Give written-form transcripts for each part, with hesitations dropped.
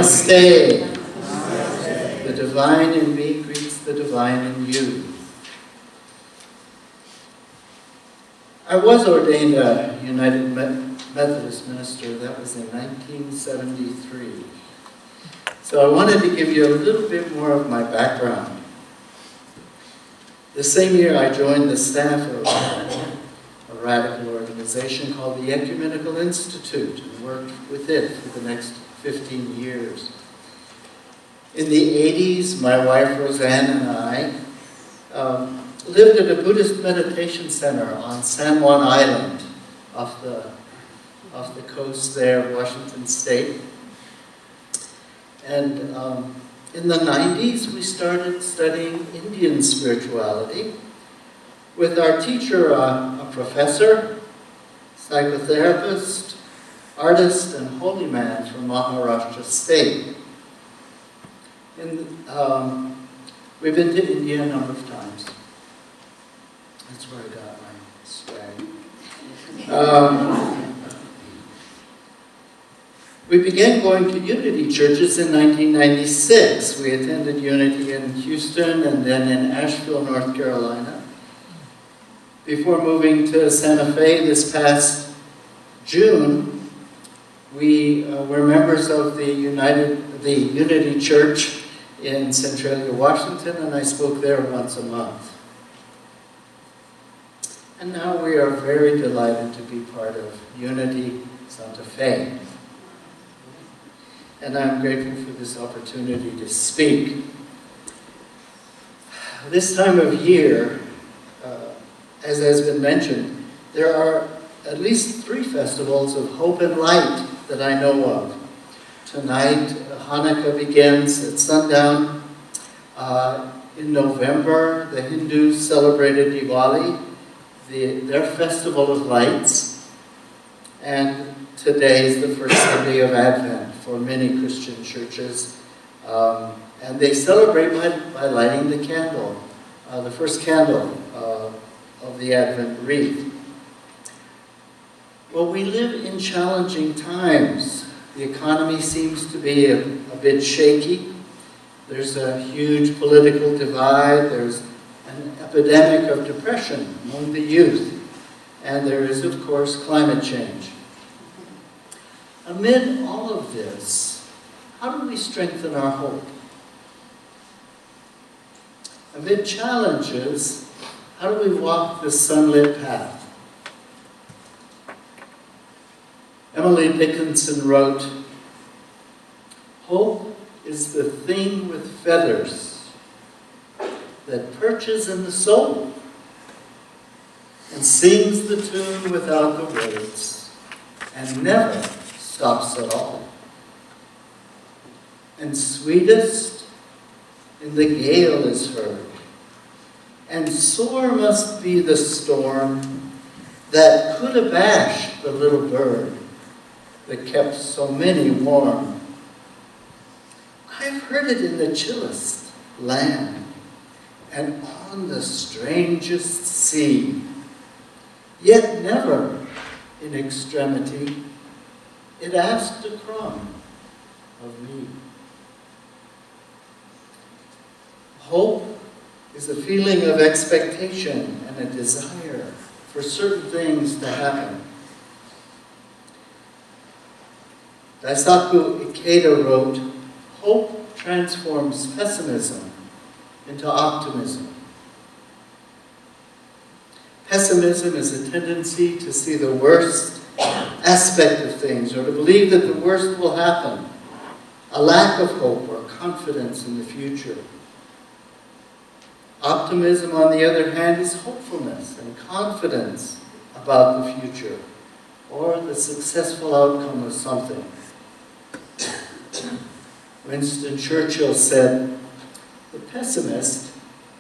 Namaste. The divine in me greets the divine in you. I was ordained a United Methodist minister. That was in 1973. So I wanted to give you a little bit more of my background. The same year I joined the staff of a radical organization called the Ecumenical Institute and worked with it for the next 15 years. In the 80s, my wife Roseanne and I lived at a Buddhist meditation center on San Juan Island off the coast there of Washington State. And in the 90s, we started studying Indian spirituality with our teacher, a professor, psychotherapist, artist, and holy man from Maharashtra State. And we've been to India a number of times. That's where I got my swag. We began going to Unity churches in 1996. We attended Unity in Houston and then in Asheville, North Carolina, before moving to Santa Fe this past June. We were members of the Unity Church in Centralia, Washington, and I spoke there once a month. And now we are very delighted to be part of Unity Santa Fe. And I'm grateful for this opportunity to speak. This time of year, as has been mentioned, there are at least 3 festivals of hope and light that I know of. Tonight, Hanukkah begins at sundown. In November, the Hindus celebrated Diwali, their festival of lights. And today is the first Sunday of Advent for many Christian churches. And they celebrate by lighting the candle, the first candle of the Advent wreath. Well, we live in challenging times. The economy seems to be a bit shaky. There's a huge political divide. There's an epidemic of depression among the youth. And there is, of course, climate change. Amid all of this, how do we strengthen our hope? Amid challenges, how do we walk the sunlit path? Emily Dickinson wrote, "Hope is the thing with feathers that perches in the soul and sings the tune without the words and never stops at all. And sweetest in the gale is heard, and sore must be the storm that could abash the little bird that kept so many warm. I've heard it in the chillest land and on the strangest sea, yet never in extremity it asked a crumb of me." Hope is a feeling of expectation and a desire for certain things to happen. Daisaku Ikeda wrote, "Hope transforms pessimism into optimism." Pessimism is a tendency to see the worst aspect of things or to believe that the worst will happen, a lack of hope or confidence in the future. Optimism, on the other hand, is hopefulness and confidence about the future or the successful outcome of something. Winston Churchill said, "The pessimist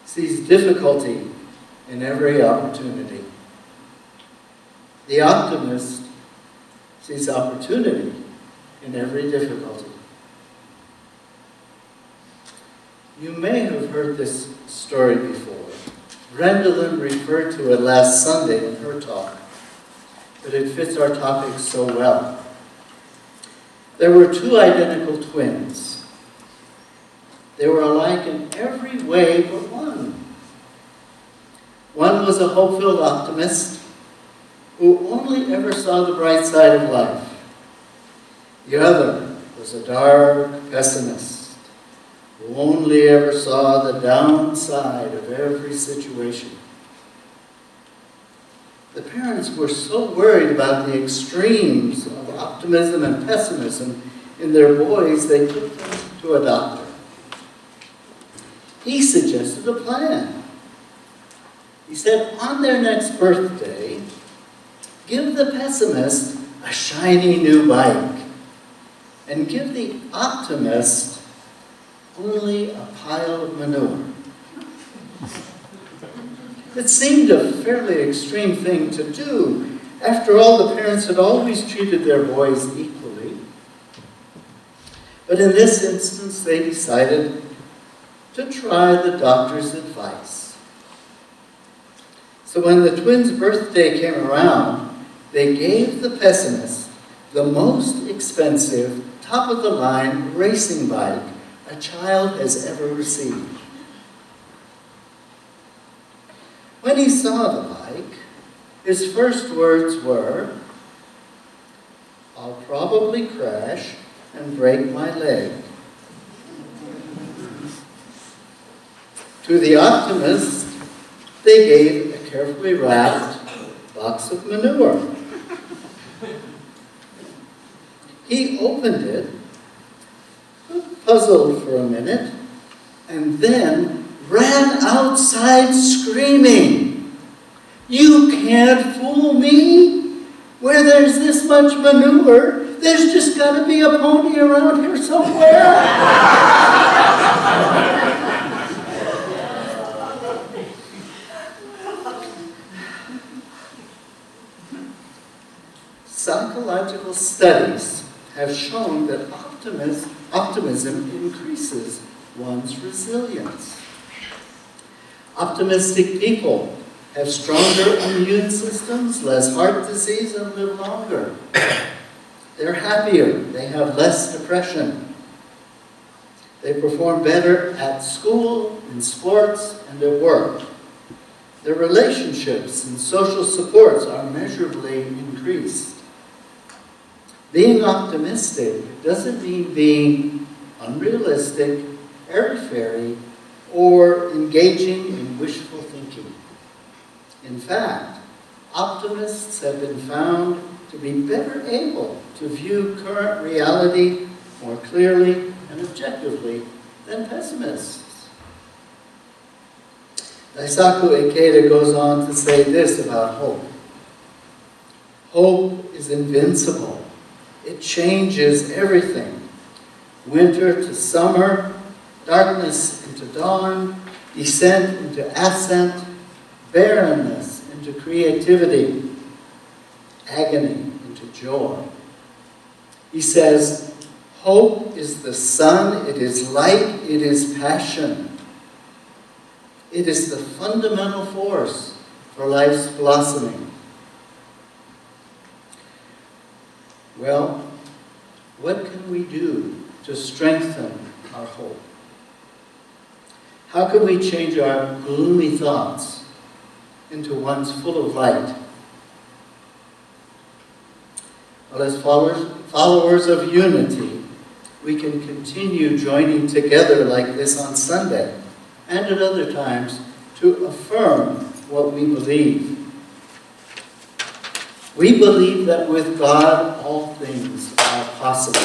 sees difficulty in every opportunity. The optimist sees opportunity in every difficulty." You may have heard this story before. Rendellin referred to it last Sunday in her talk, but it fits our topic so well. There were two identical twins. They were alike in every way but one. One was a hope-filled optimist who only ever saw the bright side of life. The other was a dark pessimist who only ever saw the downside of every situation. The parents were so worried about the extremes of optimism and pessimism in their boys, they took them to a doctor. He suggested a plan. He said, on their next birthday, give the pessimist a shiny new bike and give the optimist only a pile of manure. It seemed a fairly extreme thing to do. After all, the parents had always treated their boys equally. But in this instance, they decided to try the doctor's advice. So when the twins' birthday came around, they gave the pessimist the most expensive, top-of-the-line racing bike a child has ever received. When he saw the bike, his first words were, "I'll probably crash and break my leg." To the optimist, they gave a carefully wrapped box of manure. He opened it, puzzled for a minute, and then ran outside screaming, "You can't fool me! Where there's this much manure, there's just got to be a pony around here somewhere." Psychological studies have shown that optimism increases one's resilience. Optimistic people have stronger immune systems, less heart disease, and live longer. They're happier. They have less depression. They perform better at school, in sports, and at work. Their relationships and social supports are measurably increased. Being optimistic doesn't mean being unrealistic, airy-fairy, or engaging in wishful thinking. In fact, optimists have been found to be better able to view current reality more clearly and objectively than pessimists. Daisaku Ikeda goes on to say this about hope. Hope is invincible. It changes everything. Winter to summer, darkness into dawn, descent into ascent, barrenness into creativity, agony into joy. He says, hope is the sun, it is light, it is passion. It is the fundamental force for life's blossoming. Well, what can we do to strengthen our hope? How can we change our gloomy thoughts into ones full of light? Well, as followers of unity, we can continue joining together like this on Sunday and at other times to affirm what we believe. We believe that with God all things are possible.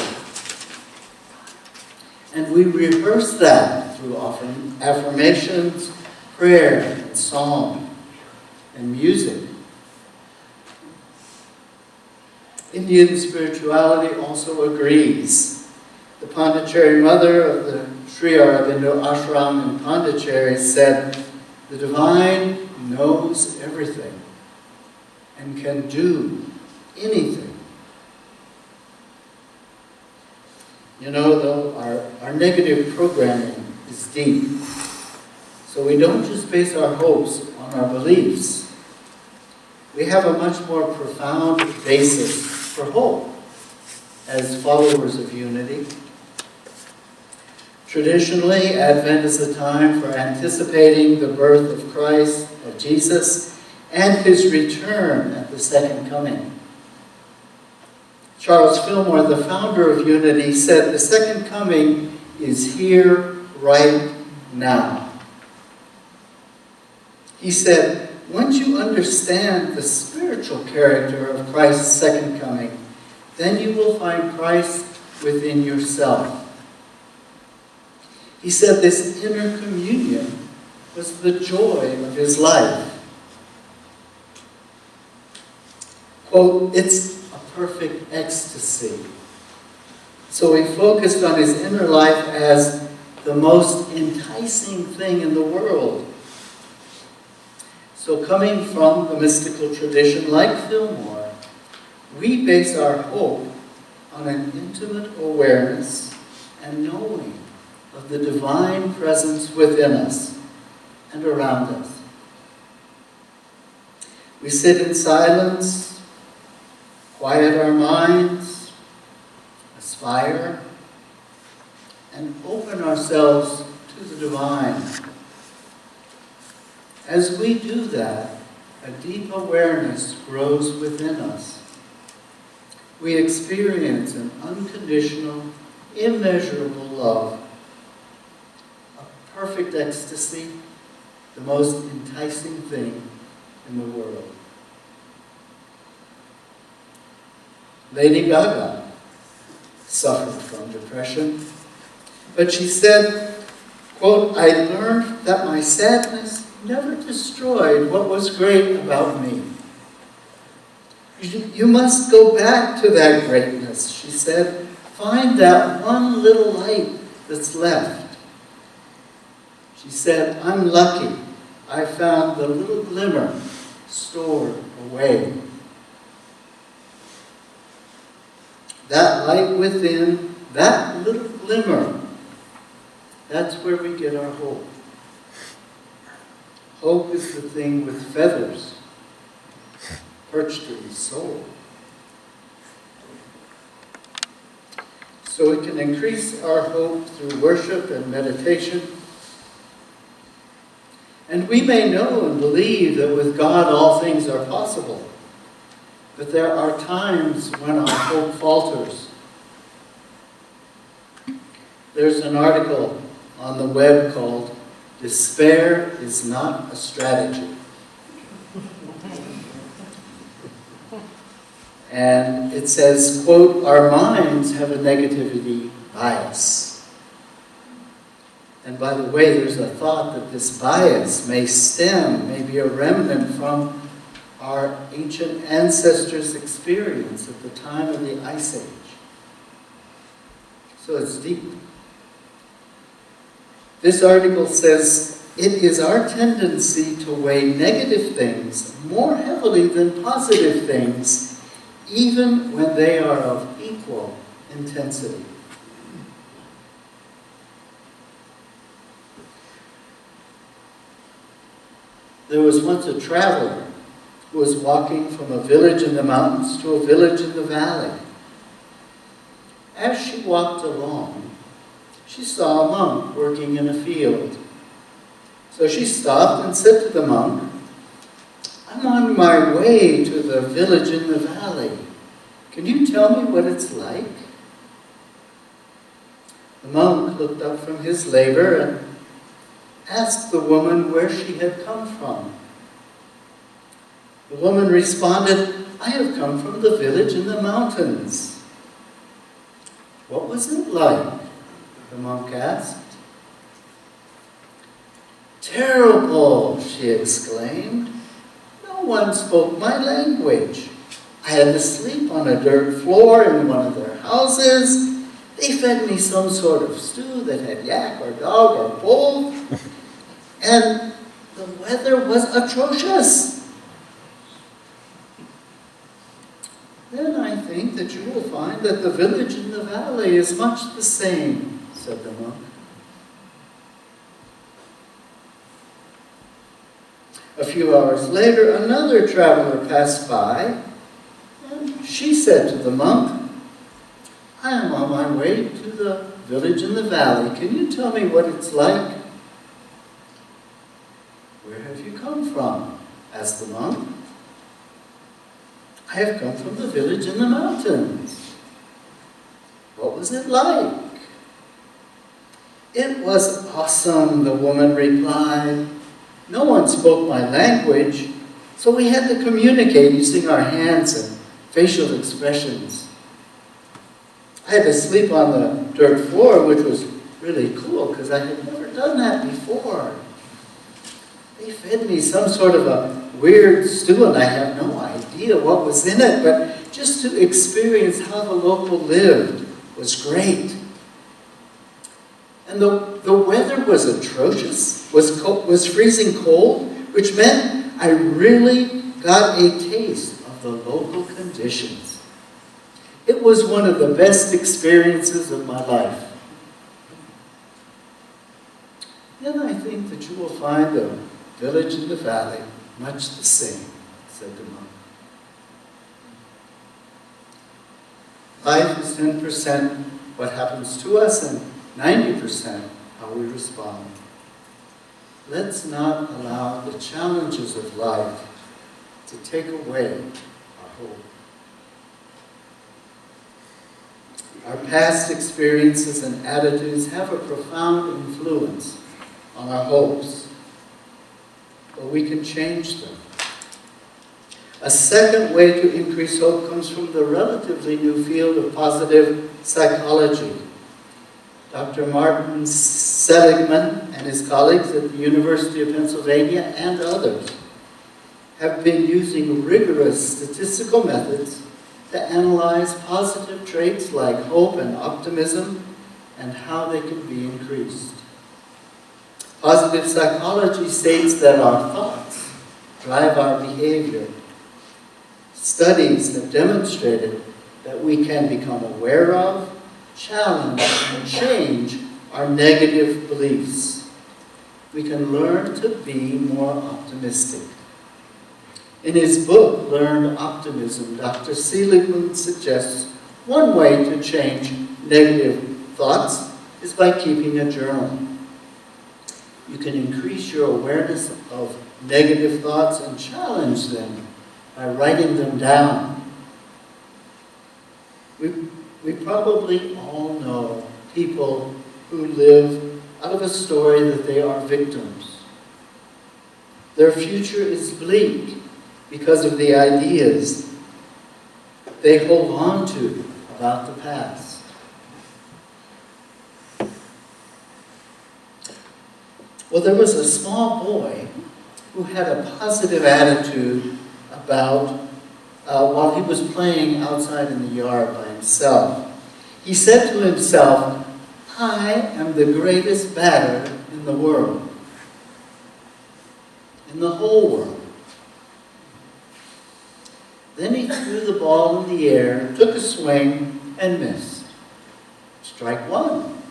And we rehearse that through often affirmations, prayer, and song, and music. Indian spirituality also agrees. The Pondicherry mother of the Sri Aurobindo Ashram in Pondicherry said, "The divine knows everything and can do anything." You know, though, our negative programming is deep. So we don't just base our hopes on our beliefs. We have a much more profound basis for hope. as followers of unity. Traditionally, Advent is a time for anticipating the birth of Christ, of Jesus, and his return at the second coming. Charles Fillmore, the founder of Unity, said the second coming is here right now. He said, once you understand the spiritual character of Christ's second coming, then you will find Christ within yourself. He said this inner communion was the joy of his life. Quote, it's a perfect ecstasy. So he focused on his inner life as the most enticing thing in the world. So coming from the mystical tradition like Fillmore, we base our hope on an intimate awareness and knowing of the divine presence within us and around us. We sit in silence, quiet our minds, aspire, and open ourselves to the divine. As we do that, a deep awareness grows within us. We experience an unconditional, immeasurable love, a perfect ecstasy, the most enticing thing in the world. Lady Gaga suffered from depression, but she said, quote, I learned that my sadness never destroyed what was great about me. You must go back to that greatness, she said. Find that one little light that's left. She said, I'm lucky. I found the little glimmer stored away. That light within, that little glimmer, that's where we get our hope. Hope is the thing with feathers perched in the soul. So we can increase our hope through worship and meditation. And we may know and believe that with God all things are possible. But there are times when our hope falters. There's an article on the web called Despair is Not a Strategy. And it says, quote, our minds have a negativity bias. And by the way, there's a thought that this bias may be a remnant from our ancient ancestors' experience at the time of the Ice Age. So it's deep. This article says, it is our tendency to weigh negative things more heavily than positive things, even when they are of equal intensity. There was once a traveler who was walking from a village in the mountains to a village in the valley. As she walked along, she saw a monk working in a field. So she stopped and said to the monk, I'm on my way to the village in the valley. Can you tell me what it's like? The monk looked up from his labor and asked the woman where she had come from. The woman responded, I have come from the village in the mountains. What was it like? The monk asked. Terrible, she exclaimed. No one spoke my language. I had to sleep on a dirt floor in one of their houses. They fed me some sort of stew that had yak or dog or bull. And the weather was atrocious. Then I think that you will find that the village in the valley is much the same, said the monk. A few hours later, another traveler passed by, and she said to the monk, I am on my way to the village in the valley. Can you tell me what it's like? Where have you come from? Asked the monk. I have come from the village in the mountains. What was it like? It was awesome, the woman replied. No one spoke my language, so we had to communicate using our hands and facial expressions. I had to sleep on the dirt floor, which was really cool because I had never done that before. They fed me some sort of a weird stew, and I have no idea what was in it, but just to experience how the local lived was great. And the weather was atrocious, was freezing cold, which meant I really got a taste of the local conditions. It was one of the best experiences of my life. Then I think that you will find the village in the valley much the same, said the monk. Life is 10% what happens to us and 90% how we respond. Let's not allow the challenges of life to take away our hope. Our past experiences and attitudes have a profound influence on our hopes, but we can change them. A second way to increase hope comes from the relatively new field of positive psychology. Dr. Martin Seligman and his colleagues at the University of Pennsylvania and others have been using rigorous statistical methods to analyze positive traits like hope and optimism and how they can be increased. Positive psychology states that our thoughts drive our behavior. Studies have demonstrated that we can become aware of, challenge, and change our negative beliefs. We can learn to be more optimistic. In his book, Learn Optimism, Dr. Seligman suggests one way to change negative thoughts is by keeping a journal. You can increase your awareness of negative thoughts and challenge them by writing them down. We probably all know people who live out of a story that they are victims. Their future is bleak because of the ideas they hold on to about the past. Well, there was a small boy who had a positive attitude about while he was playing outside in the yard by himself. He said to himself, I am the greatest batter in the world, in the whole world. Then he threw the ball in the air, took a swing, and missed. Strike one.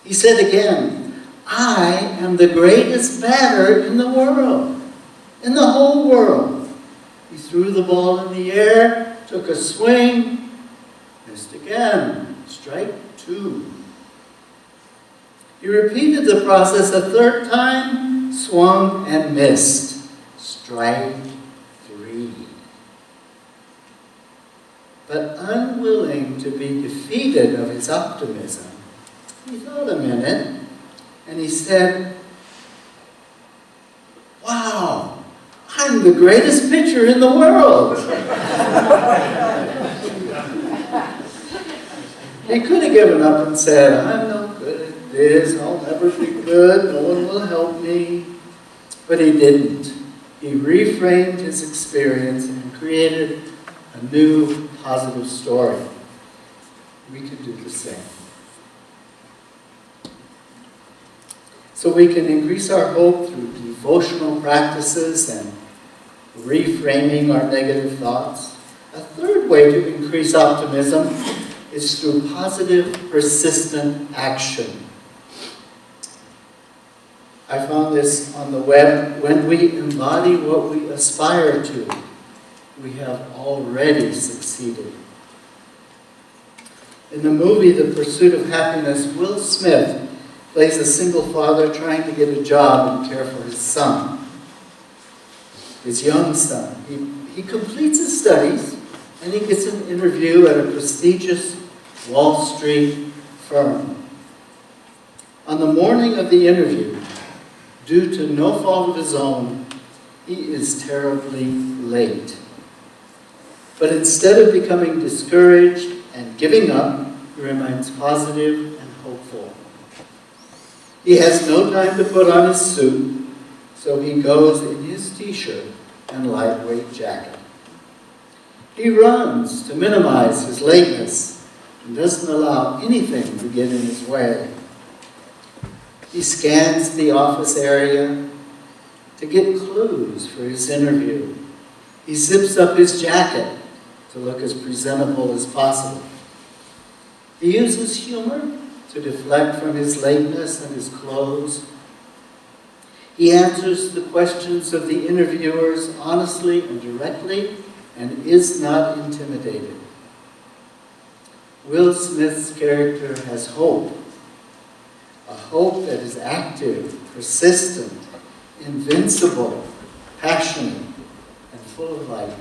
He said again, I am the greatest batter in the world, in the whole world. He threw the ball in the air, took a swing, missed again. Strike two. He repeated the process a third time, swung and missed. Strike three. But unwilling to be defeated of his optimism, he thought a minute and he said, wow, I'm the greatest pitcher in the world. He could have given up and said, I'm no good at this, I'll never be good, no one will help me. But he didn't. He reframed his experience and created a new positive story. We could do the same. So we can increase our hope through devotional practices and reframing our negative thoughts. A third way to increase optimism is through positive, persistent action. I found this on the web. When we embody what we aspire to, we have already succeeded. In the movie The Pursuit of Happiness, Will Smith plays a single father trying to get a job and care for his son, his young son. He completes his studies and he gets an interview at a prestigious Wall Street firm. On the morning of the interview, due to no fault of his own, he is terribly late. But instead of becoming discouraged and giving up, he remains positive and hopeful. He has no time to put on his suit, so he goes in his t-shirt and lightweight jacket. He runs to minimize his lateness and doesn't allow anything to get in his way. He scans the office area to get clues for his interview. He zips up his jacket to look as presentable as possible. He uses humor to deflect from his lateness and his clothes. He answers the questions of the interviewers honestly and directly and is not intimidated. Will Smith's character has hope, a hope that is active, persistent, invincible, passionate, and full of light.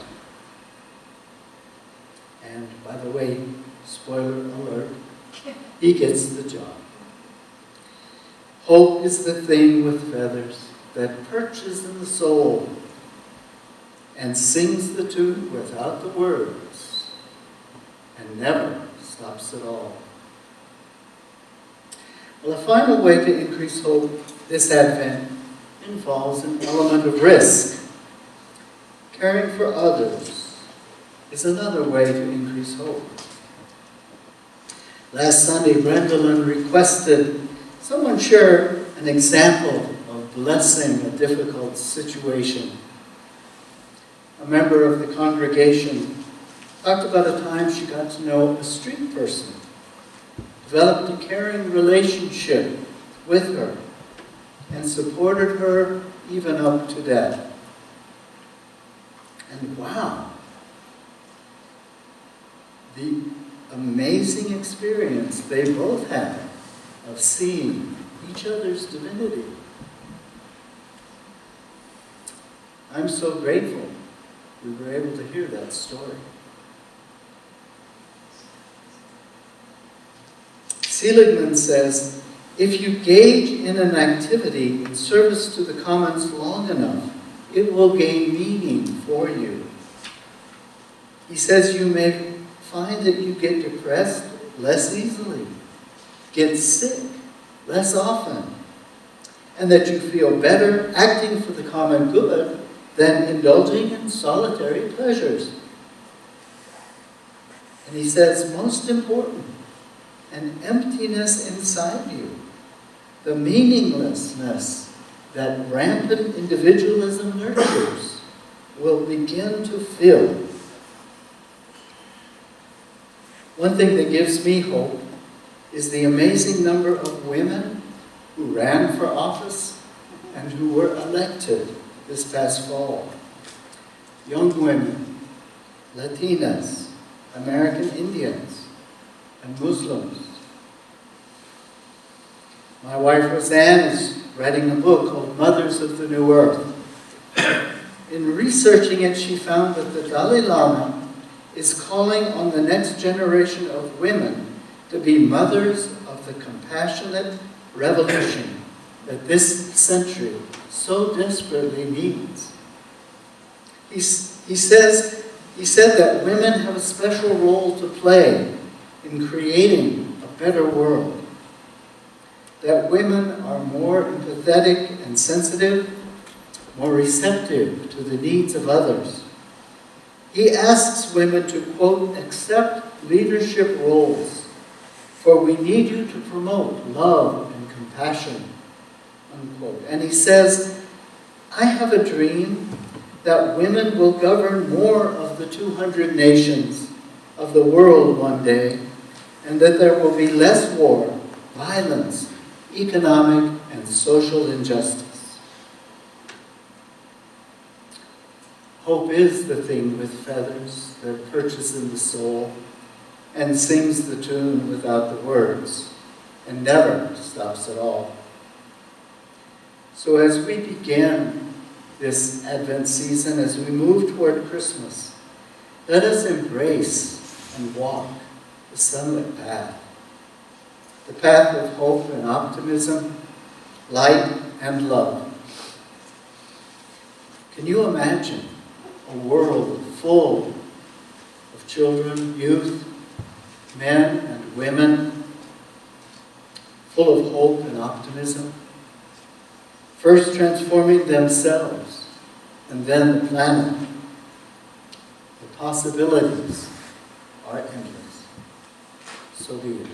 And by the way, spoiler alert, he gets the job. Hope is the thing with feathers that perches in the soul and sings the tune without the words and never stops at all. Well, a final way to increase hope this Advent involves an element of risk. Caring for others is another way to increase hope. Last Sunday, Brendolyn requested someone share an example of blessing a difficult situation. A member of the congregation talked about a time she got to know a street person, developed a caring relationship with her, and supported her even up to death. And wow, the amazing experience they both had of seeing each other's divinity. I'm so grateful we were able to hear that story. Seligman says, if you gauge in an activity in service to the commons long enough, it will gain meaning for you. He says you may find that you get depressed less easily, get sick less often, and that you feel better acting for the common good than indulging in solitary pleasures. And he says, most important, an emptiness inside you, the meaninglessness that rampant individualism nurtures, will begin to fill. One thing that gives me hope is the amazing number of women who ran for office and who were elected this past fall. Young women, Latinas, American Indians, and Muslims. My wife Roseanne is writing a book called Mothers of the New Earth. In researching it, she found that the Dalai Lama is calling on the next generation of women to be mothers of the compassionate revolution that this century so desperately needs. He said that women have a special role to play in creating a better world. That women are more empathetic and sensitive, more receptive to the needs of others. He asks women to, quote, accept leadership roles, for we need you to promote love and compassion, unquote. And he says, I have a dream that women will govern more of the 200 nations of the world one day, and that there will be less war, violence, economic and social injustice. Hope is the thing with feathers that perches in the soul and sings the tune without the words, and never stops at all. So as we begin this Advent season, as we move toward Christmas, let us embrace and walk the sunlit path, the path of hope and optimism, light and love. Can you imagine a world full of children, youth, men and women, full of hope and optimism, first transforming themselves and then the planet? The possibilities are endless. So be it.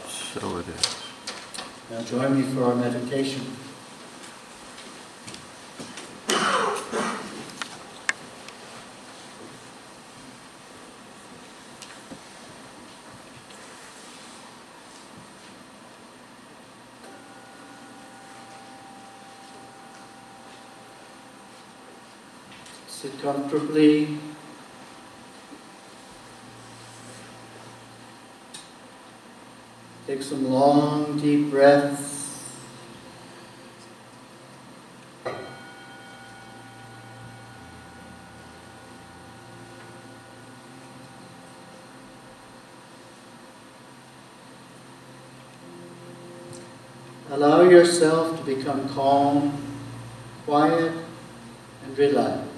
So it is. Now join me for our meditation. Sit comfortably. Take some long, deep breaths. Allow yourself to become calm, quiet, and relaxed.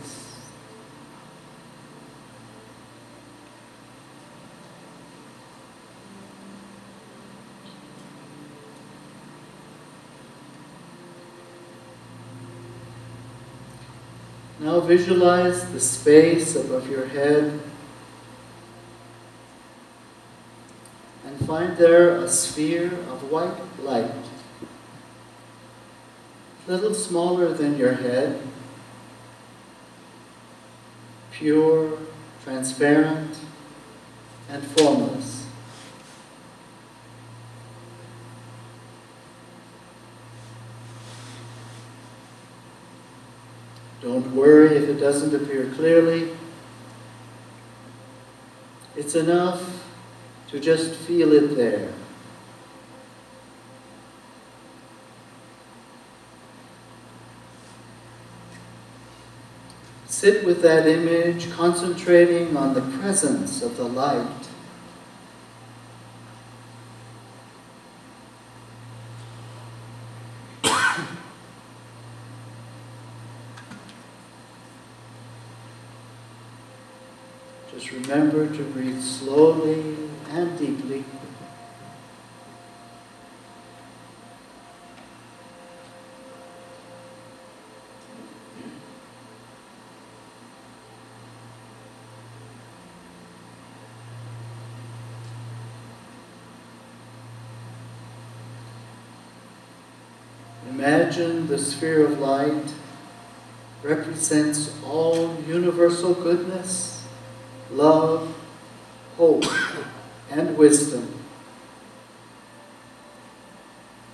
Now visualize the space above your head and find there a sphere of white light, a little smaller than your head, pure, transparent, and formless. Don't worry if it doesn't appear clearly. It's enough to just feel it there. Sit with that image, concentrating on the presence of the light. Just remember to breathe slowly and deeply. Imagine the sphere of light represents all universal goodness, love, hope, and wisdom.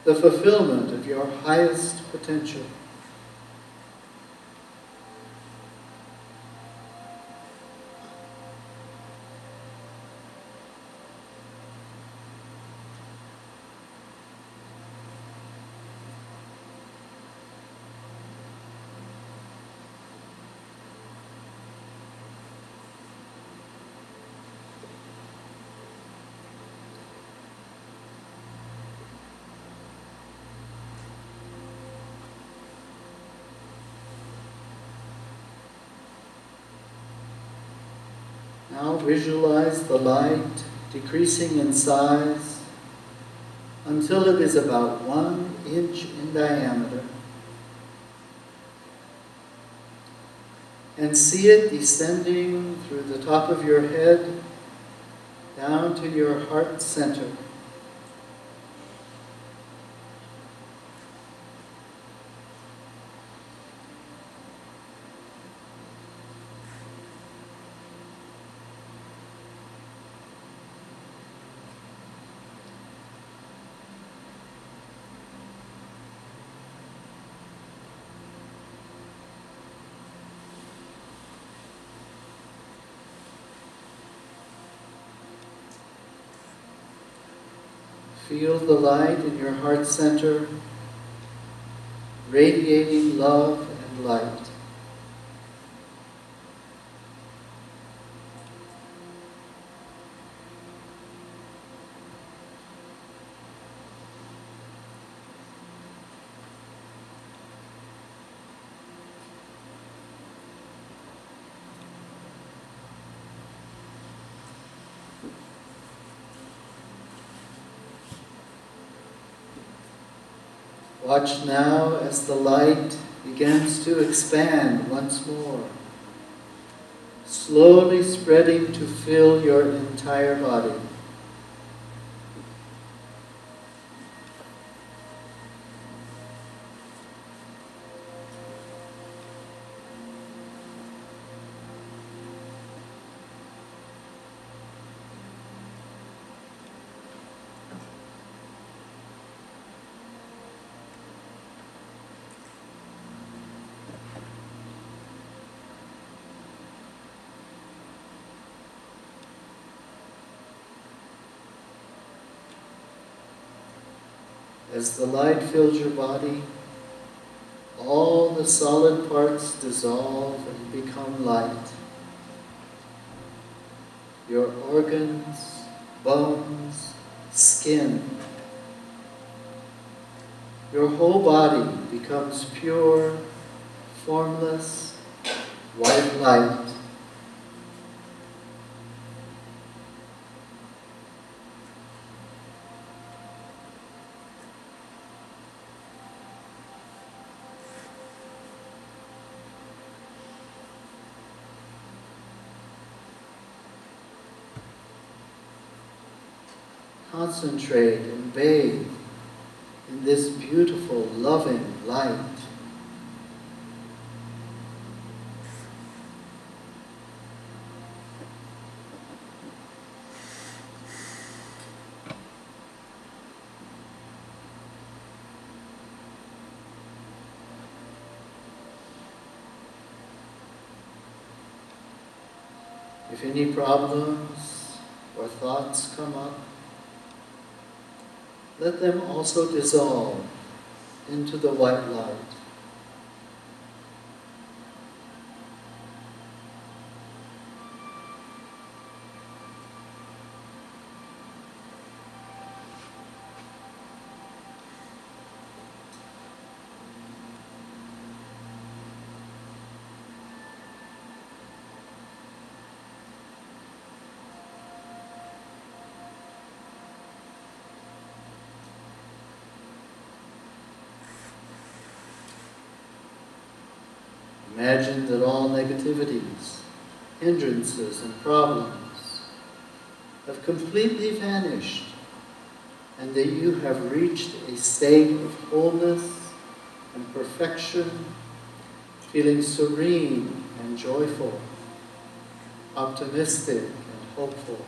The fulfillment of your highest potential. Now visualize the light decreasing in size until it is about 1 inch in diameter. And see it descending through the top of your head down to your heart center. Feel the light in your heart center, radiating love and light. Watch now as the light begins to expand once more, slowly spreading to fill your entire body. As the light fills your body, all the solid parts dissolve and become light. Your organs, bones, skin, your whole body becomes pure, formless, white light. Concentrate and bathe in this beautiful, loving light. If any problems or thoughts come up, let them also dissolve into the white light. Imagine that all negativities, hindrances, and problems have completely vanished, and that you have reached a state of wholeness and perfection, feeling serene and joyful, optimistic and hopeful.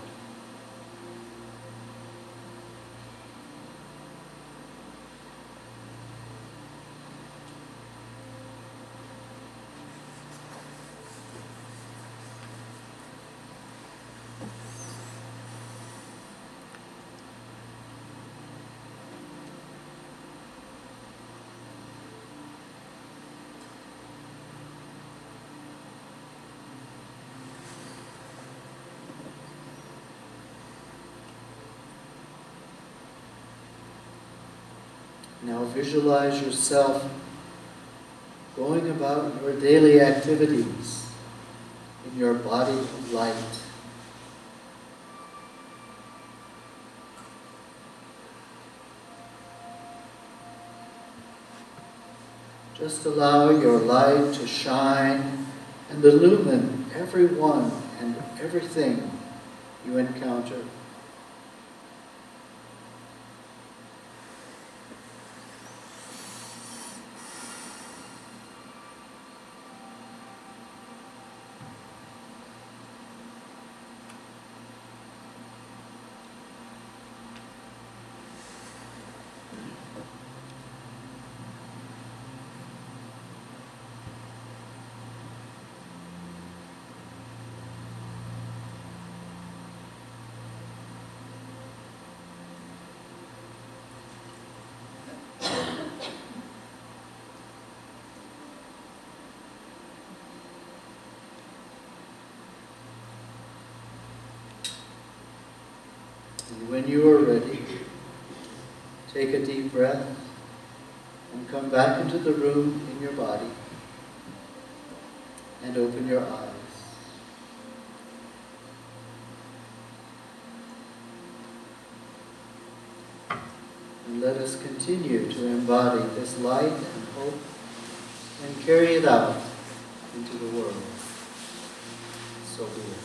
Now visualize yourself going about your daily activities in your body of light. Just allow your light to shine and illumine everyone and everything you encounter. And when you are ready, take a deep breath and come back into the room in your body and open your eyes. And let us continue to embody this light and hope and carry it out into the world. So be it.